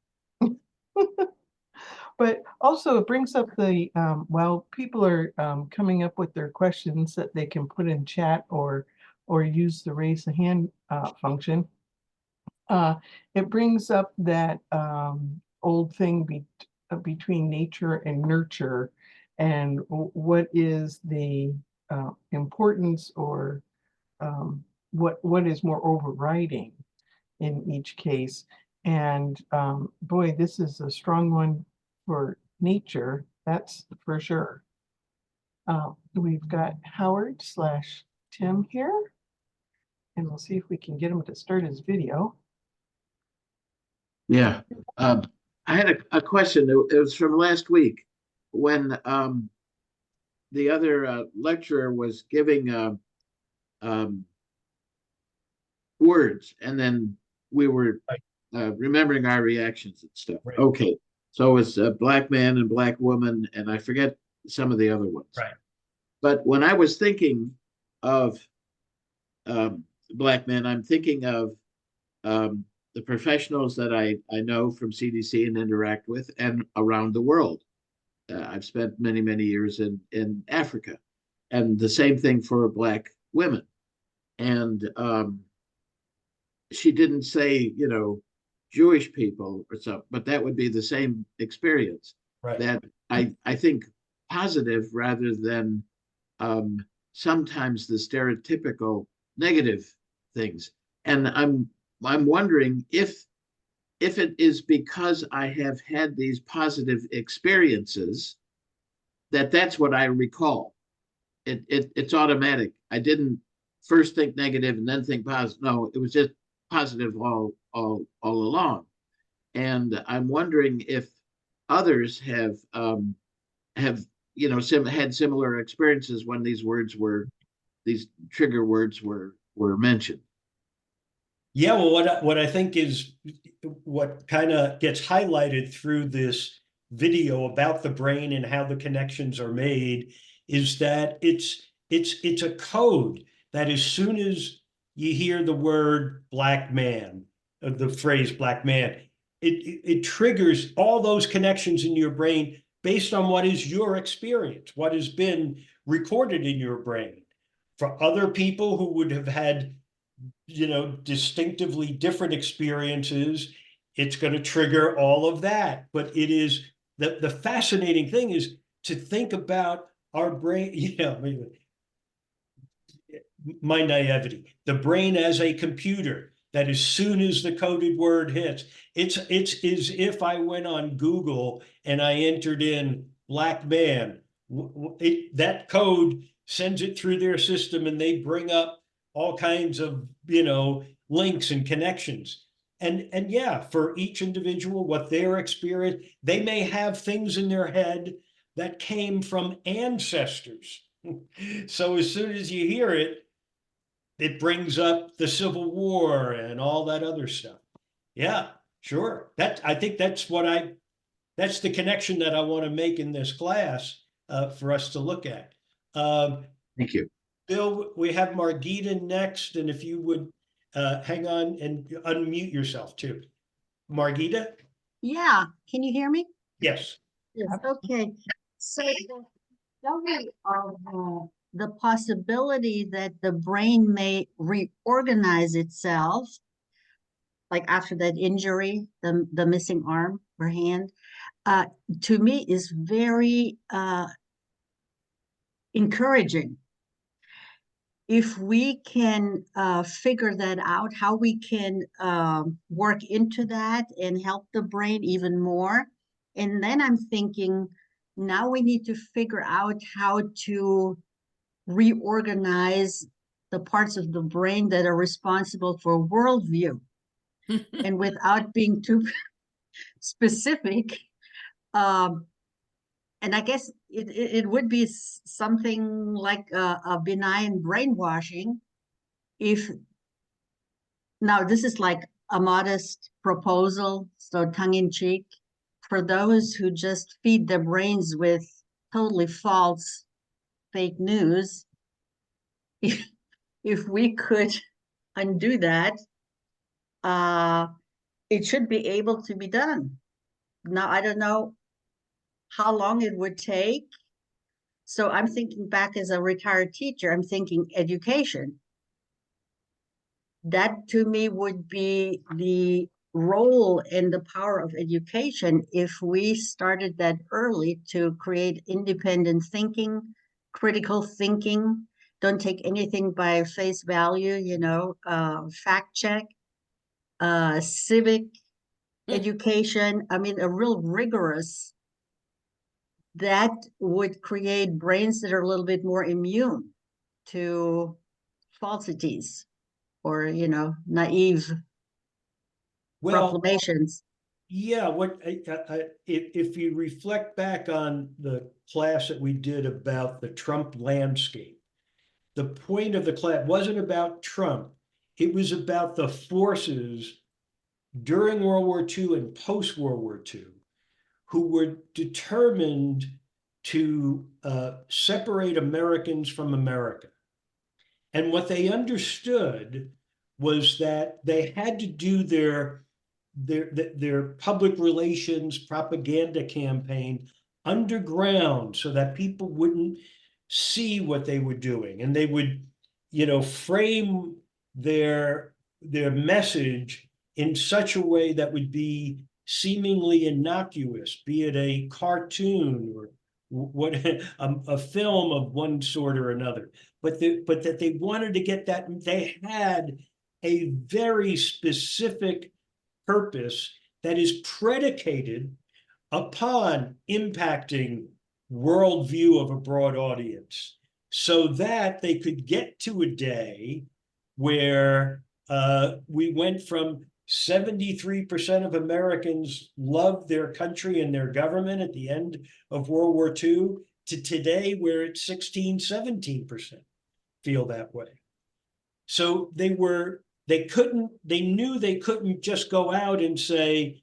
But also it brings up the, while people are coming up with their questions that they can put in chat or use the raise the hand function, it brings up that old thing between nature and nurture, and what is the importance, or what is more overriding in each case. And boy, this is a strong one for nature, that's for sure. We've got Howard/Tim here, and we'll see if we can get him to start his video. Yeah, I had a question. It was from last week when the other lecturer was giving words, and then we were remembering our reactions and stuff. Right. Okay, so it was a black man and black woman, and I forget some of the other ones. Right. But when I was thinking of black men, I'm thinking of the professionals that I know from CDC and interact with and around the world. I've spent many, many years in Africa, and the same thing for black women. And she didn't say, you know, Jewish people or something, but that would be the same experience. Right. That I think positive rather than sometimes the stereotypical negative things. And I'm wondering if it is because I have had these positive experiences that's what I recall. It's automatic. I didn't first think negative and then think positive. No, it was just positive all along. And I'm wondering if others have you know had similar experiences when these trigger words were mentioned. Yeah, well, what I think is what kind of gets highlighted through this video about the brain and how the connections are made is that it's a code that as soon as you hear the word black man, the phrase black man, it triggers all those connections in your brain based on what is your experience, what has been recorded in your brain. For other people who would have had, you know, distinctively different experiences, it's going to trigger all of that. But it is the fascinating thing is to think about our brain, you know, my naivety, the brain as a computer that as soon as the coded word hits, it's as if I went on Google and I entered in black man, that code sends it through their system and they bring up all kinds of, you know, links and connections. And yeah, for each individual, what their experience, they may have things in their head that came from ancestors. So as soon as you hear it, it brings up the Civil War and all that other stuff. Yeah, sure. I think that's that's the connection that I want to make in this class for us to look at. Thank you. Bill, we have Margita next, and if you would hang on and unmute yourself too. Margita? Yeah, can you hear me? Yes. Yes, okay. So the study of the possibility that the brain may reorganize itself, like after that injury, the missing arm or hand, to me is very encouraging. If we can figure that out, how we can work into that and help the brain even more, And then I'm thinking, now we need to figure out how to reorganize the parts of the brain that are responsible for worldview. And without being too specific, and I guess it would be something like a benign brainwashing if, now this is like a modest proposal, so tongue-in-cheek, for those who just feed their brains with totally false fake news, if we could undo that, it should be able to be done. Now, I don't know how long it would take. So I'm thinking back as a retired teacher, I'm thinking education. That to me would be the role and the power of education if we started that early to create independent thinking, critical thinking. Don't take anything by face value, fact check, civic education. I mean, a real rigorous, that would create brains that are a little bit more immune to falsities or, naive proclamations. Yeah, if you reflect back on the class that we did about the Trump landscape, the point of the class wasn't about Trump. It was about the forces during World War II and post-World War II who were determined to separate Americans from America. And what they understood was that they had to do their public relations propaganda campaign underground so that people wouldn't see what they were doing. And they would, frame their message in such a way that would be seemingly innocuous, be it a cartoon or a film of one sort or another, but that they wanted to get that. They had a very specific purpose that is predicated upon impacting worldview of a broad audience, so that they could get to a day where we went from 73% of Americans loved their country and their government at the end of World War II to today where it's 16-17% feel that way. So they knew they couldn't just go out and say,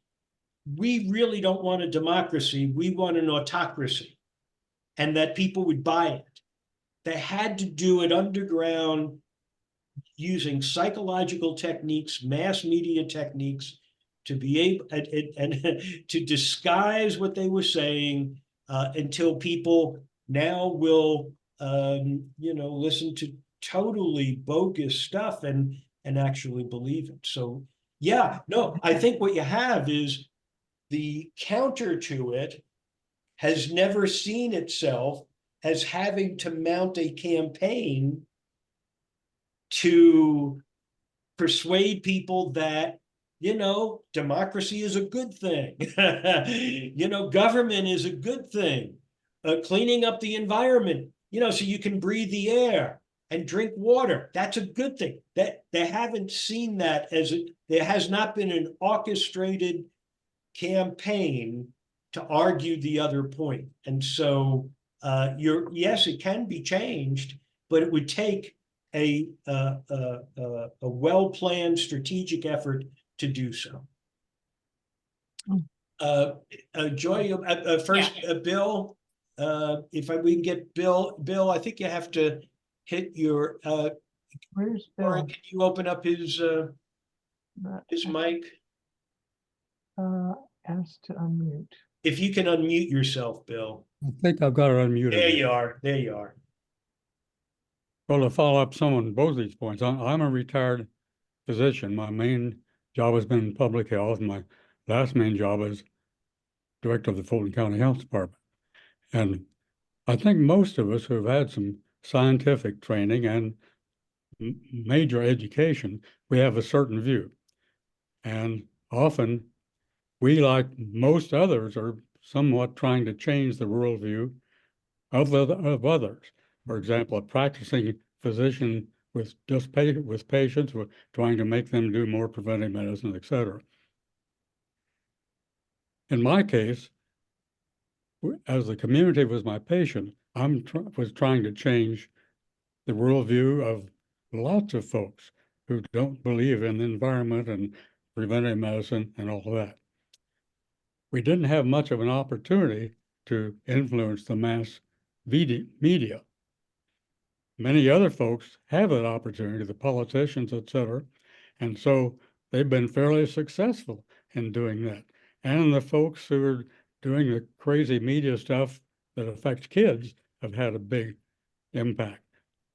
we really don't want a democracy, we want an autocracy, and that people would buy it. They had to do it underground using psychological techniques, mass media techniques, to be able and to disguise what they were saying until people now will listen to totally bogus stuff and actually believe it. So yeah, no, I think what you have is the counter to it has never seen itself as having to mount a campaign to persuade people that, democracy is a good thing. Government is a good thing. Cleaning up the environment, so you can breathe the air and drink water. That's a good thing. That they haven't seen that there has not been an orchestrated campaign to argue the other point. And so yes, it can be changed, but it would take a well-planned strategic effort to do so. Joy, first, Bill, if we can get Bill, I think you have to hit your, Where's Bill? Or can you open up his mic? Asked to unmute. If you can unmute yourself, Bill. I think I've got it unmuted. There you are. There you are. Well, to follow up some on both of these points, I'm a retired physician. My main job has been public health. My last main job is director of the Fulton County Health Department. And I think most of us who have had some scientific training and major education, we have a certain view. And often we, like most others, are somewhat trying to change the worldview of others. For example, a practicing physician with patients, with trying to make them do more preventive medicine, etc. In my case, as the community was my patient, was trying to change the worldview of lots of folks who don't believe in the environment and preventive medicine and all that. We didn't have much of an opportunity to influence the mass media. Many other folks have that opportunity, the politicians, etc. And so they've been fairly successful in doing that. And the folks who are doing the crazy media stuff that affects kids have had a big impact.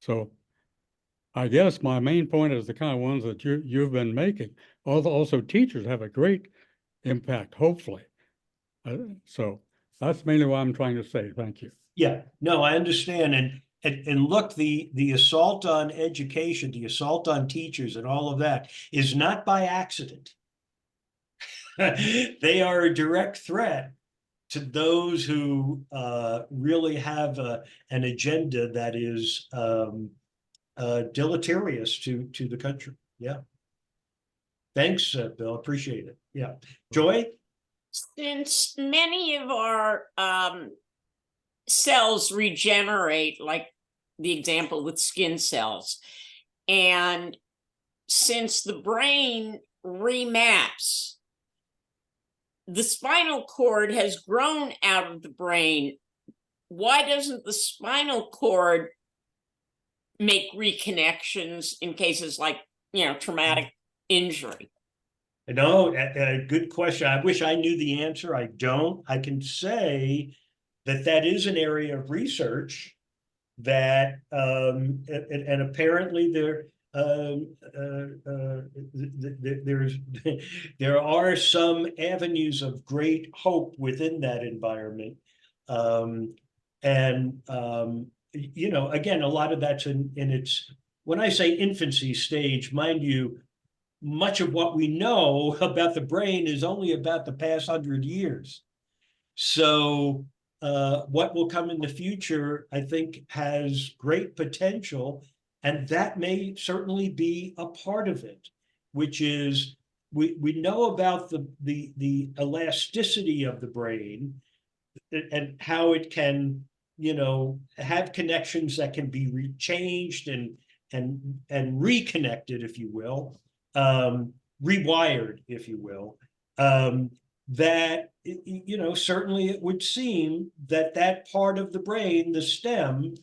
So I guess my main point is the kind of ones that you've been making. Also, teachers have a great impact, hopefully. So that's mainly what I'm trying to say. Thank you. Yeah, no, I understand. And look, the assault on education, the assault on teachers and all of that is not by accident. They are a direct threat to those who really have an agenda that is deleterious to the country. Yeah. Thanks, Bill. Appreciate it. Yeah. Joy? Since many of our cells regenerate, like the example with skin cells, and since the brain remaps, the spinal cord has grown out of the brain. Why doesn't the spinal cord make reconnections in cases like, traumatic injury? No, good question. I wish I knew the answer. I don't. I can say that is an area of research that, and apparently there are some avenues of great hope within that environment. Again, a lot of that's in its, when I say infancy stage, mind you, much of what we know about the brain is only about the past 100 years. So what will come in the future, I think, has great potential, and that may certainly be a part of it, which is we know about the elasticity of the brain and how it can, have connections that can be changed and reconnected, if you will. Rewired, if you will, that, certainly it would seem that part of the brain, the stem,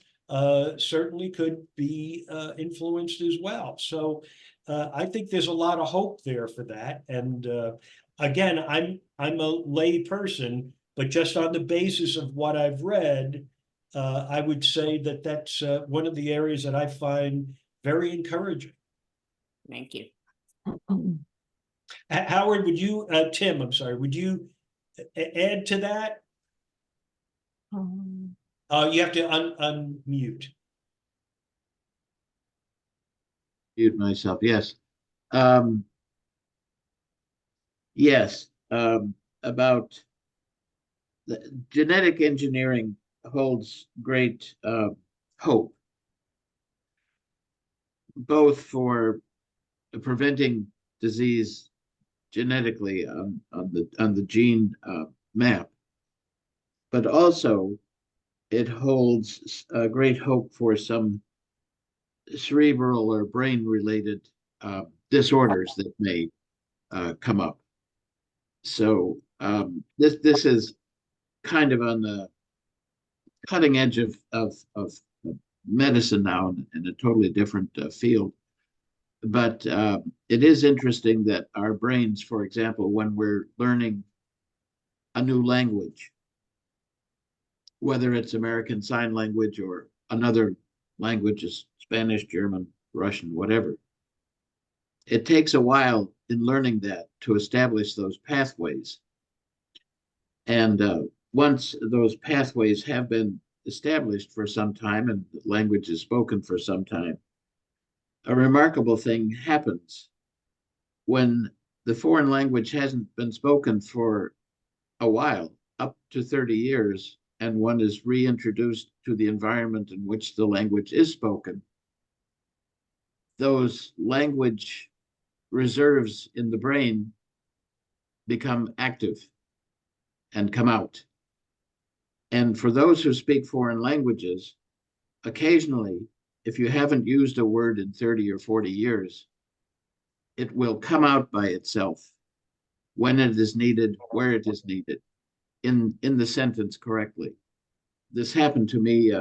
certainly could be influenced as well. So I think there's a lot of hope there for that. And again, I'm a lay person, but just on the basis of what I've read, I would say that's one of the areas that I find very encouraging. Thank you. Howard, would you, Tim, I'm sorry, would you add to that? You have to unmute. Mute myself, yes. Yes, about the genetic engineering holds great hope, both for preventing disease genetically on the gene map, but also it holds great hope for some cerebral or brain-related disorders that may come up. So this is kind of on the cutting edge of medicine now in a totally different field. But it is interesting that our brains, for example, when we're learning a new language, whether it's American Sign Language or another language, Spanish, German, Russian, whatever, it takes a while in learning that to establish those pathways. And once those pathways have been established for some time and the language is spoken for some time, a remarkable thing happens when the foreign language hasn't been spoken for a while. up to 30 years and one is reintroduced to the environment in which the language is spoken, those language reserves in the brain become active and come out. And for those who speak foreign languages, occasionally, if you haven't used a word in 30 or 40 years, it will come out by itself when it is needed, where it is needed, in the sentence correctly. This happened to me.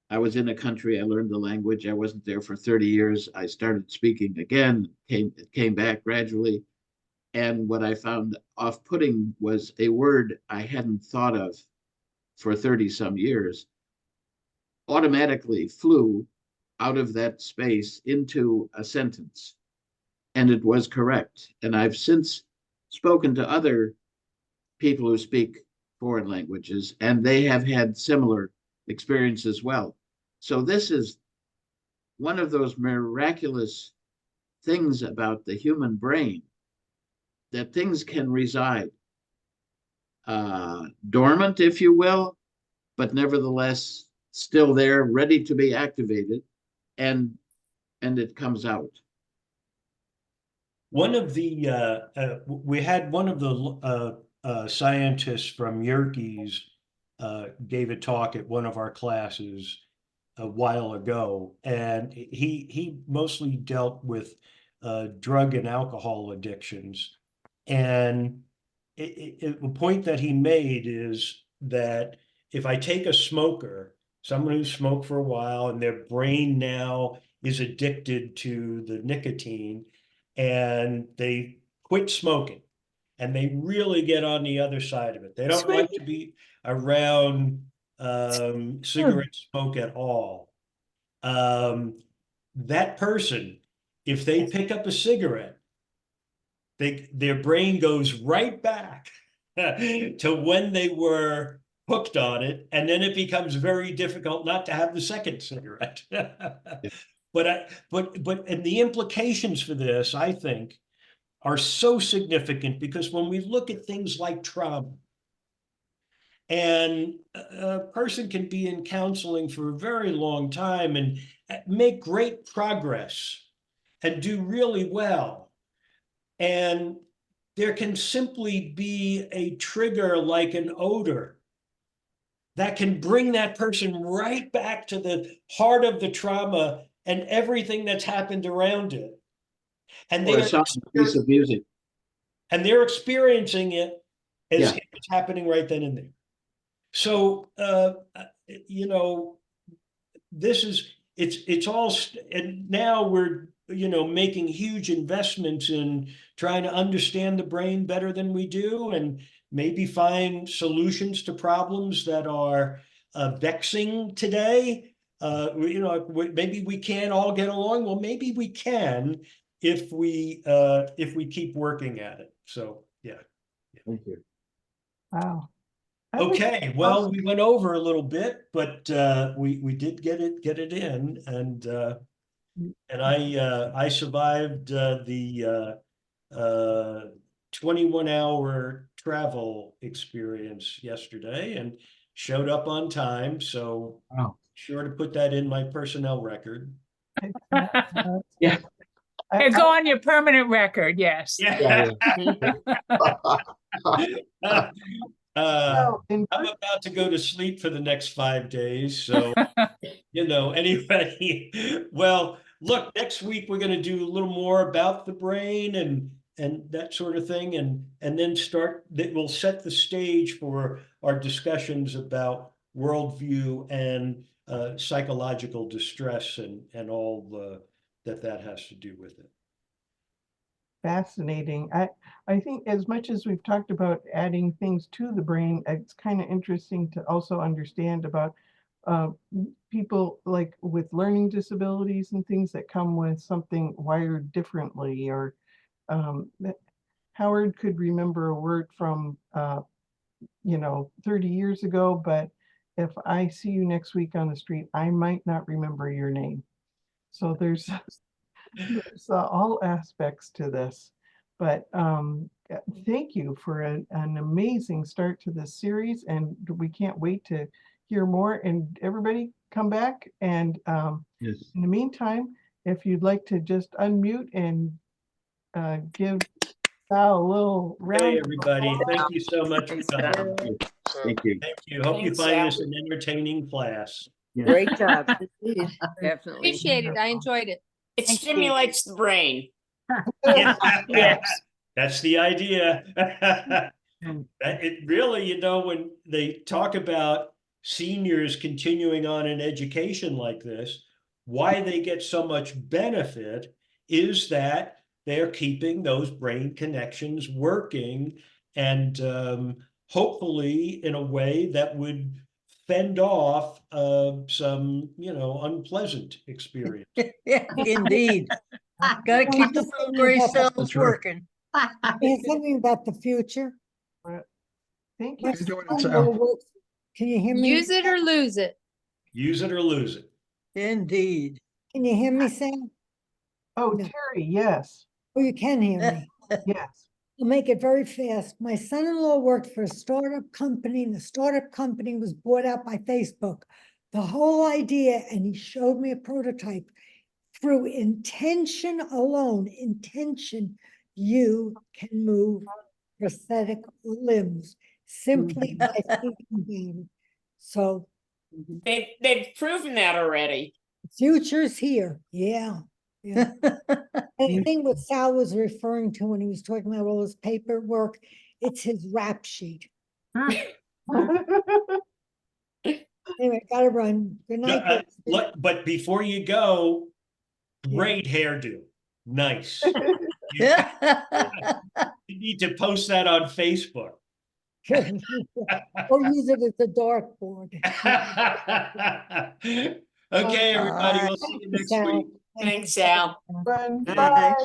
I was in a country, I learned the language. I wasn't there for 30 years. I started speaking again, it came back gradually. And what I found off-putting was a word I hadn't thought of for 30 some years automatically flew out of that space into a sentence. And it was correct. And I've since spoken to other people who speak foreign languages, and they have had similar experience as well. So this is one of those miraculous things about the human brain, that things can reside dormant, if you will, but nevertheless still there, ready to be activated, and it comes out. One of the we had one of the scientists from Yerkes gave a talk at one of our classes a while ago, and he mostly dealt with drug and alcohol addictions. And the point that he made is that if I take a smoker, someone who smoked for a while and their brain now is addicted to the nicotine, and they quit smoking and they really get on the other side of it. They don't like to be around cigarette smoke at all. That person, if they pick up a cigarette, their brain goes right back to when they were hooked on it, and then it becomes very difficult not to have the second cigarette. But and the implications for this, I think, are so significant, because when we look at things like trauma, and a person can be in counseling for a very long time and make great progress and do really well, and there can simply be a trigger like an odor that can bring that person right back to the heart of the trauma and everything that's happened around it. And Or a song, a piece of music. And they're experiencing it as Yeah. if it's happening right then and there. So, you know, this is, it's all, and now we're, you know, making huge investments in trying to understand the brain better than we do, and maybe find solutions to problems that are vexing today. You know, maybe we can't all get along. Well, maybe we can if we keep working at it. So, yeah. Thank you. Wow. Okay, well, we went over a little bit, but we did get it in, and I survived the 21-hour travel experience yesterday and showed up on time. So wow. Sure to put that in my personnel record. Yeah. It's on your permanent record, yes. Yeah. I'm about to go to sleep for the next 5 days. So, you know, anyway, well, look, next week we're going to do a little more about the brain and that sort of thing. And then we'll set the stage for our discussions about worldview and psychological distress and all that has to do with it. Fascinating. I think as much as we've talked about adding things to the brain, it's kind of interesting to also understand about people like with learning disabilities and things that come with something wired differently, or Howard could remember a word from, you know, 30 years ago, but if I see you next week on the street, I might not remember your name. So there's all aspects to this, but thank you for an amazing start to this series, and we can't wait to hear more. And everybody come back. And Yes. in the meantime, if you'd like to just unmute and give Sal a little round. Hey, everybody. Thank you so much for coming. Thank you. Thank you. Hope you Thanks, find Sal. this an entertaining class. Great job. Definitely. Appreciate it. I enjoyed it. It Thank you. stimulates the brain. Yes. That's the idea. It really, you know, when they talk about seniors continuing on an education like this, why they get so much benefit is that they're keeping those brain connections working, and hopefully in a way that would fend off some, you know, unpleasant experience. Yeah, indeed. Gotta keep the little gray cells working. There's something about the future. Thank My you. son works- Can you hear me? Use it or lose it. Use it or lose it. Indeed. Can you hear me, Sam? Oh, No. Terry, yes. Oh, you can hear me. Yes. I'll make it very fast. My son-in-law worked for a startup company, and the startup company was bought out by Facebook. The whole idea, and he showed me a prototype, through intention alone, intention, you can move prosthetic limbs simply by thinking about it. So They've proven that already. the future's here. Yeah. Yeah. And the thing what Sal was referring to when he was talking about all his paperwork, it's his rap sheet. Anyway, gotta run. Good night. But before you go, great hairdo. Nice. You need to post that on Facebook. Or use it as a dartboard. Okay, everybody, we'll see you next week. Thanks, Sal. Bye. Bye.